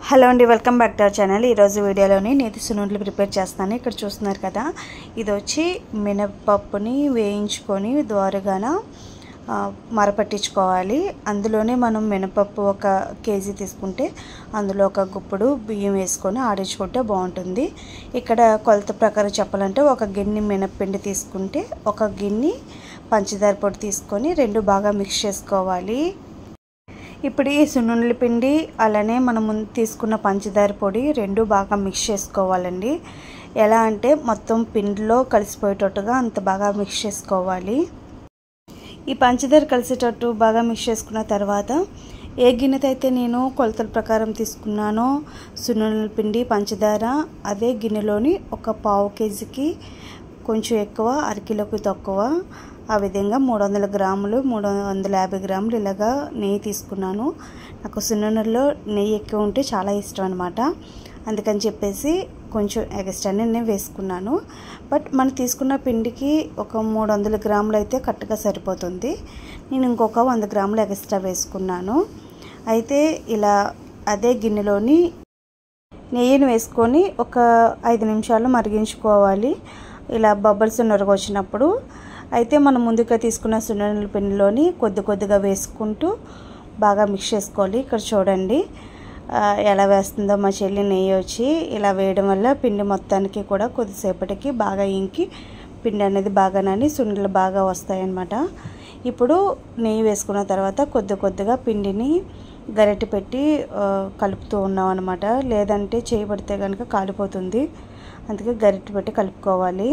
Hello అండి, welcome back to our channel. ఈరోజు వీడియోలోని నేతి సున్నుండలు ప్రిపేర్ చేస్తాను. ఇక్కడ చూస్తున్నారు కదా, ఇది వచ్చి మినపప్పుని వేయించుకొని ద్వారగాన మరపట్టించుకోవాలి. అందులోనే మనం మినపప్పు 1 కేజీ తీసుకుంటే అందులో 1 గుప్పుడు బియ్యం వేసుకొని ఆడించుకుంటే బాగుంటుంది. ఇక్కడ కొలత ప్రకారం చెప్పాలంటే 1 గిన్నె మినప్పిండి తీసుకుంటే 1 గిన్నె పంచదార పొడి తీసుకొని 2 బాగా మిక్స్ చేసుకోవాలి. ఇప్పుడు ఈ సున్నుండల పిండి అలానే మనం తీసుకున్న పంచదార పొడి 2 బాగా మిక్స్ చేసుకోవాలండి. ఎలా అంటే మొత్తం పిండిలో కలిసిపోయేటట్టుగా అంత బాగా మిక్స్ చేసుకోవాలి. ఈ పంచదార కలిసేటట్టు బాగా మిక్స్ చేసుకున్న తర్వాత ఏ గిన్నెతో అయితే నేను కొలతల ప్రకారం తీసుకున్నానో సున్నుండల పిండి పంచదార, అదే గిన్నెలోని 1/4 కేజీకి కొంచెం ఎక్కువ, అరకిలోకి తక్కువ, ఆ విధంగా 300 గ్రాములు 350 గ్రాములు ఇలాగా నెయ్యి తీసుకున్నాను. నాకు సున్నుండల్లో నెయ్యి ఎక్కువ ఉంటే చాలా ఇష్టం అనమాట. అందుకని చెప్పేసి కొంచెం ఎక్స్ట్రానే నేను వేసుకున్నాను. బట్ మనం తీసుకున్న పిండికి 300 గ్రాములు అయితే కరెక్ట్గా సరిపోతుంది. నేను ఇంకొక 100 గ్రాములు ఎక్స్ట్రా వేసుకున్నాను. అయితే ఇలా అదే గిన్నెలోని నెయ్యిని వేసుకొని 5 నిమిషాలు మరిగించుకోవాలి. ఇలా బబుల్స్ నొరగొచ్చినప్పుడు అయితే మనం ముందుగా తీసుకున్న సున్నుండల పిండిలోని కొద్దిగా వేసుకుంటూ బాగా మిక్స్ చేసుకోవాలి. ఇక్కడ చూడండి ఎలా వేస్తుందో మా చెల్లి. నెయ్యి వచ్చి ఇలా వేయడం వల్ల పిండి మొత్తానికి కూడా కొద్దిసేపటికి బాగా ఇంకి పిండి అనేది బాగా నాని సున్నుండలు బాగా వస్తాయన్నమాట. ఇప్పుడు నెయ్యి వేసుకున్న తర్వాత కొద్దిగా పిండిని గరిటె పెట్టి కలుపుతూ ఉన్నాం అనమాట. లేదంటే చేయబడితే కనుక కాలిపోతుంది. అందుకే గరిటె పెట్టి కలుపుకోవాలి.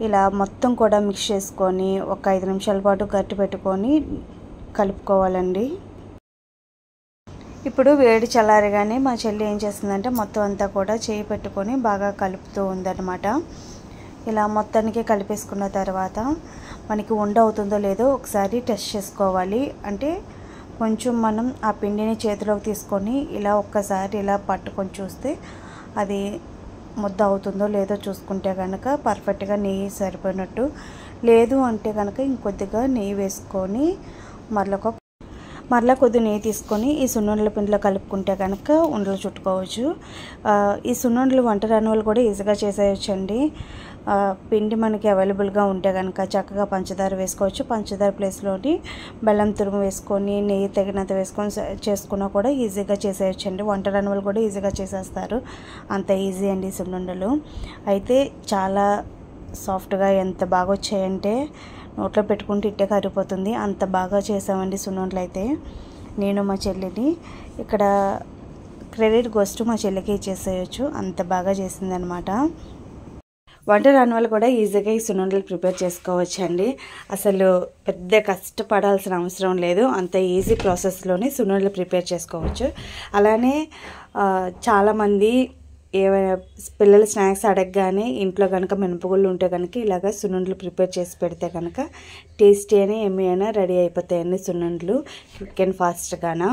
ఇలా మొత్తం కూడా మిక్స్ చేసుకొని 5 నిమిషాల పాటు గరిటె పెట్టుకొని కలుపుకోవాలండి. ఇప్పుడు వేడి చల్లారగానే మా చెల్లి ఏం చేస్తుందంటే మొత్తం అంతా కూడా చేయి పెట్టుకొని బాగా కలుపుతూ ఉందన్నమాట. ఇలా మొత్తానికి కలిపేసుకున్న తర్వాత మనకి ఉండ అవుతుందో లేదో ఒకసారి టెస్ట్ చేసుకోవాలి. అంటే కొంచెం మనం ఆ పిండిని చేతిలోకి తీసుకొని ఇలా ఒక్కసారి ఇలా పట్టుకొని చూస్తే అది ముద్ద అవుతుందో లేదో చూసుకుంటే కనుక పర్ఫెక్ట్గా నెయ్యి సరిపోయినట్టు. లేదు అంటే కనుక ఇంకొద్దిగా నెయ్యి వేసుకొని మరలా కొద్ది నెయ్యి తీసుకొని ఈ సున్నుండల పిండిలో కలుపుకుంటే కనుక ఉండలు చుట్టుకోవచ్చు. ఈ సున్నుండలు వంట రాని వాళ్ళు కూడా ఈజీగా చేసేయచ్చండి. పిండి మనకి అవైలబుల్గా ఉంటే కనుక చక్కగా పంచదార వేసుకోవచ్చు. పంచదార ప్లేస్లోని బెల్లం తురుము వేసుకొని నెయ్యి తగినంత వేసుకొని చేసుకున్నా కూడా ఈజీగా చేసేయచ్చండి. వంట రాని వాళ్ళు కూడా ఈజీగా చేసేస్తారు. అంత ఈజీ అండి సున్నుండలు. అయితే చాలా సాఫ్ట్గా ఎంత బాగా వచ్చాయంటే నోట్లో పెట్టుకుంటే ఇట్టే కరిగిపోతుంది. అంత బాగా చేసామండి సున్నుండలు. అయితే నేను మా చెల్లిని ఇక్కడ క్రెడిట్ గోస్ట్ మా చెల్లికి ఇచ్చేసేయచ్చు. అంత బాగా చేసిందనమాట. వంట రాని వాళ్ళు కూడా ఈజీగా ఈ సున్నుండలు ప్రిపేర్ చేసుకోవచ్చండి. అసలు పెద్ద కష్టపడాల్సిన అవసరం లేదు. అంత ఈజీ ప్రాసెస్లోనే సున్నుండలు ప్రిపేర్ చేసుకోవచ్చు. అలానే చాలామంది ఏమైనా పిల్లలు స్నాక్స్ అడగగానే ఇంట్లో కనుక మినపగుళ్ళు ఉంటే కనుక ఇలాగ సున్నుండలు ప్రిపేర్ చేసి పెడితే కనుక టేస్టీ అయినా ఎమ్మీ అయినా రెడీ అయిపోతాయండి సున్నుండలు క్విక్ అండ్ ఫాస్ట్గానా.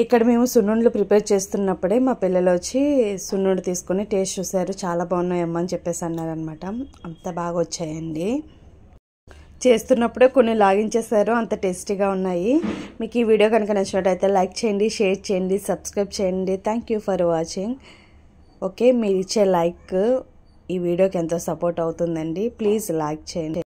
ఇక్కడ మేము సున్నుండలు ప్రిపేర్ చేస్తున్నప్పుడే మా పిల్లలు వచ్చి సున్నుండ తీసుకొని టేస్ట్ చూసారు. చాలా బాగున్నాయమ్మా అని చెప్పేసి అన్నారనమాట. అంత బాగా వచ్చాయండి. చేస్తున్నప్పుడే కొన్ని లాగించేశారు. అంత టేస్టీగా ఉన్నాయి. మీకు ఈ వీడియో కనుక నచ్చినట్టయితే లైక్ చేయండి, షేర్ చేయండి, సబ్స్క్రైబ్ చేయండి. Thank you for watching. Okay, మీరు ఇచ్చే లైక్ ఈ వీడియోకి ఎంతో సపోర్ట్ అవుతుందండి. ప్లీజ్ లైక్ చేయండి.